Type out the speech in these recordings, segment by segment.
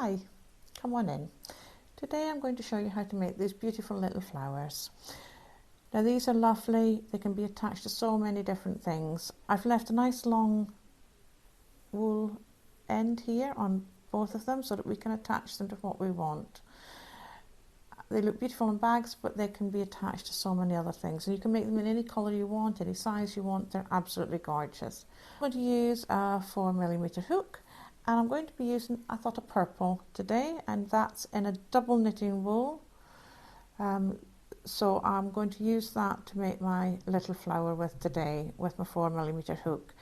Hi, come on in. Today I'm going to show you how to make these beautiful little flowers. Now these are lovely, they can be attached to so many different things. I've left a nice long wool end here on both of them so that we can attach them to what we want. They look beautiful in bags, but they can be attached to so many other things, and you can make them in any colour you want, any size you want. They're absolutely gorgeous. I'm going to use a 4mm hook, and I'm going to be using, I thought, a purple today, and that's in a double knitting wool. So I'm going to use that to make my little flower with today with my 4mm hook.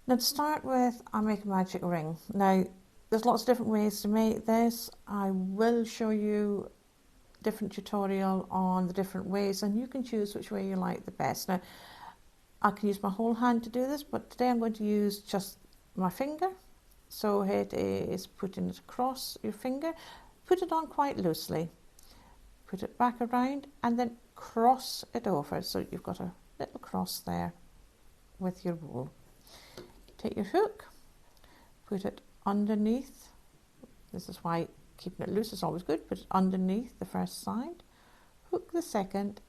Now to start with, I'll make a magic ring. Now there's lots of different ways to make this. I will show you different tutorial on the different ways, and you can choose which way you like the best. Now I can use my whole hand to do this, but today I'm going to use just my finger. So it is putting it across your finger, put it on quite loosely, put it back around and then cross it over, so you've got a little cross there with your wool. Take your hook, put it underneath. This is why keeping it loose is always good. Put it underneath the first side, hook the second,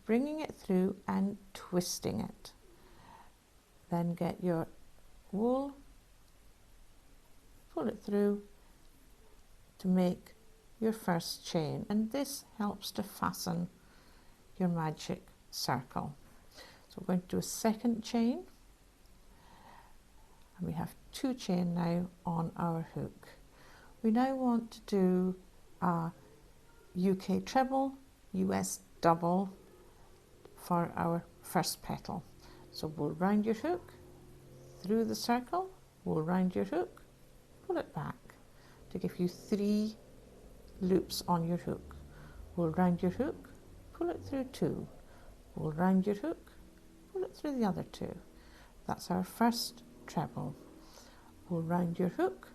bringing it through and twisting it. Then get your wool, pull it through to make your first chain, and this helps to fasten your magic circle. So we're going to do a second chain, and we have 2 chain now on our hook. We now want to do a UK treble, US double for our first petal. So we'll round your hook through the circle, we'll round your hook, pull it back to give you 3 loops on your hook. We'll round your hook, pull it through 2. We'll round your hook, pull it through the other 2. That's our first treble. We'll round your hook,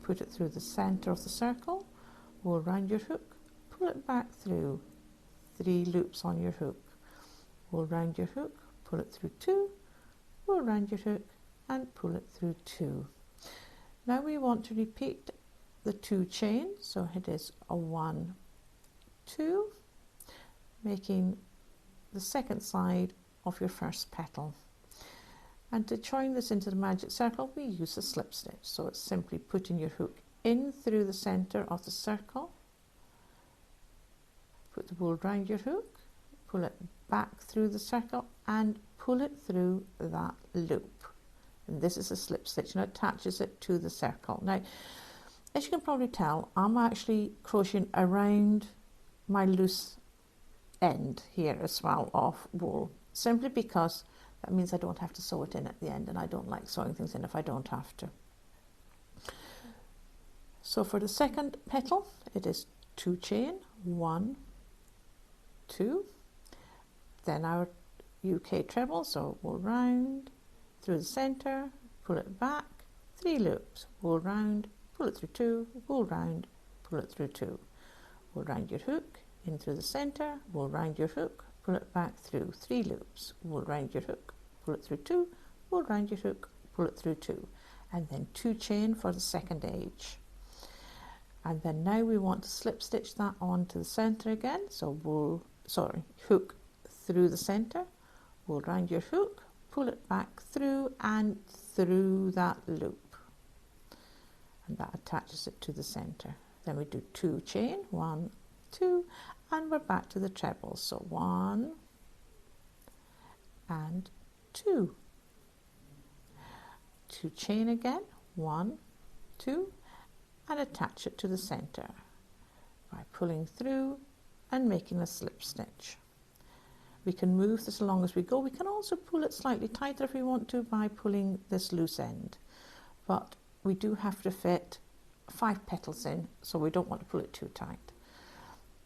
put it through the centre of the circle. We'll round your hook, pull it back through 3 loops on your hook. We'll round your hook, pull it through 2. We'll round your hook and pull it through 2. Now we want to repeat the 2 chain, so it is a 1, 2, making the second side of your first petal. And to join this into the magic circle, we use a slip stitch. So it's simply putting your hook in through the centre of the circle, put the wool round your hook, pull it back through the circle and pull it through that loop. And this is a slip stitch, and it attaches it to the circle. Now, as you can probably tell, I'm actually crocheting around my loose end here as well of wool, simply because that means I don't have to sew it in at the end, and I don't like sewing things in if I don't have to. So for the second petal, it is 2 chain, 1, 2, then our UK treble, so we'll round through the centre, pull it back, 3 loops, wool round, pull it through 2, wool round, pull it through 2. We'll round your hook in through the centre, we'll round your hook, pull it back through 3 loops, we'll round your hook, pull it through 2, we'll round your hook, pull it through 2, and then 2 chain for the second edge. And then now we want to slip stitch that on to the centre again, so hook through the centre, we'll round your hook, pull it back through and through that loop, and that attaches it to the centre. Then we do 2 chain, 1, 2, and we're back to the treble, so 1 and 2. 2 chain again, 1, 2, and attach it to the centre by pulling through and making a slip stitch. We can move this along as we go. We can also pull it slightly tighter if we want to by pulling this loose end, but we do have to fit 5 petals in, so we don't want to pull it too tight.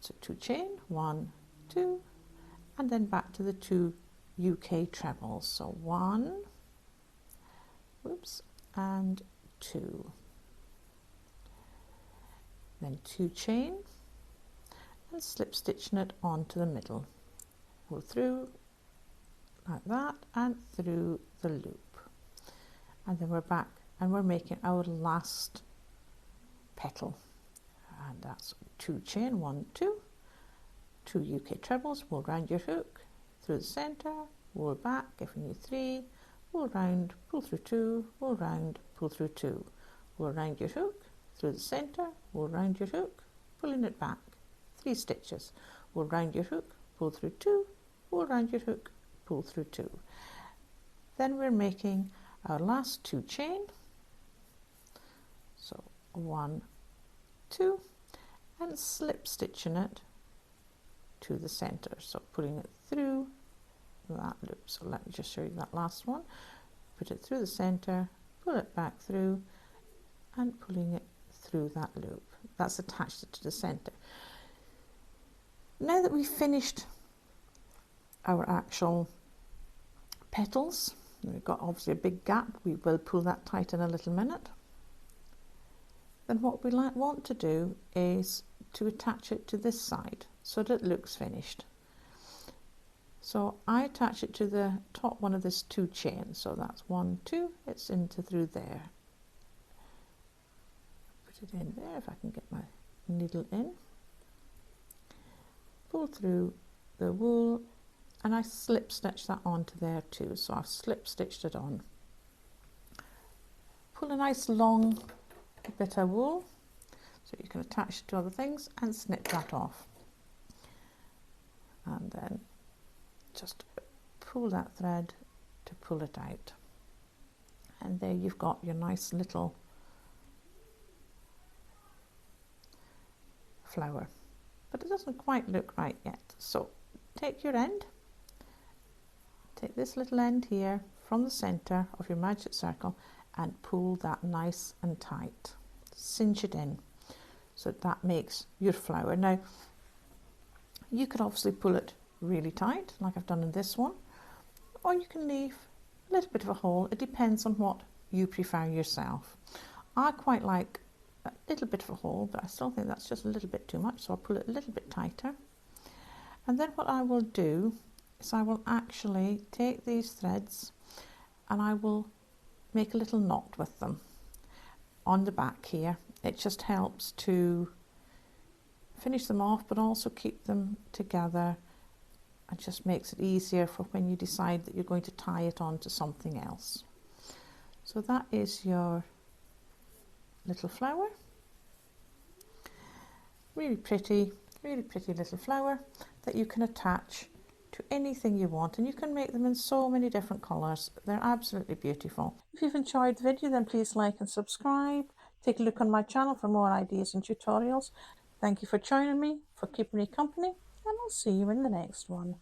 So 2 chain, 1, 2, and then back to the 2 UK trebles, so 1, whoops, and 2, then 2 chain and slip stitching it onto the middle, go through like that and through the loop, and then we're back and we're making our last petal. And that's 2 chain, 1, 2, 2 UK trebles, wool round your hook, through the centre, wool back, giving you 3, wool round, pull through 2, wool round, pull through 2, wool round your hook, through the centre, wool round your hook, pulling it back, 3 stitches, wool round your hook, pull through 2, wool round your hook, pull through 2. Then we're making our last 2 chain, so 1, 2, and slip stitching it to the centre, so putting it through that loop. So let me just show you that last one. Put it through the centre, pull it back through, and pulling it through that loop. That's attached it to the centre. Now that we've finished our actual petals, we've got obviously a big gap, we will pull that tight in a little minute. Then what we want to do is to attach it to this side so that it looks finished. So I attach it to the top one of this 2 chain, so that's 1, 2, it's into through there. Put it in there if I can get my needle in. Pull through the wool, and I slip stitch that onto there too, so I've slip stitched it on. Pull a nice long bit of wool so you can attach it to other things and snip that off, and then just pull that thread to pull it out, and there you've got your nice little flower, but it doesn't quite look right yet. So take your end, take this little end here from the center of your magic circle and pull that nice and tight, cinch it in so that makes your flower. Now you could obviously pull it really tight like I've done in this one, or you can leave a little bit of a hole. It depends on what you prefer yourself. I quite like a little bit of a hole, but I still think that's just a little bit too much, so I'll pull it a little bit tighter. And then what I will do is I will actually take these threads and I will make a little knot with them on the back here. It just helps to finish them off but also keep them together, and just makes it easier for when you decide that you're going to tie it on to something else. So that is your little flower. Really pretty little flower that you can attach to anything you want, and you can make them in so many different colours. They're absolutely beautiful. If you've enjoyed the video, then please like and subscribe. Take a look on my channel for more ideas and tutorials. Thank you for joining me, for keeping me company, and I'll see you in the next one.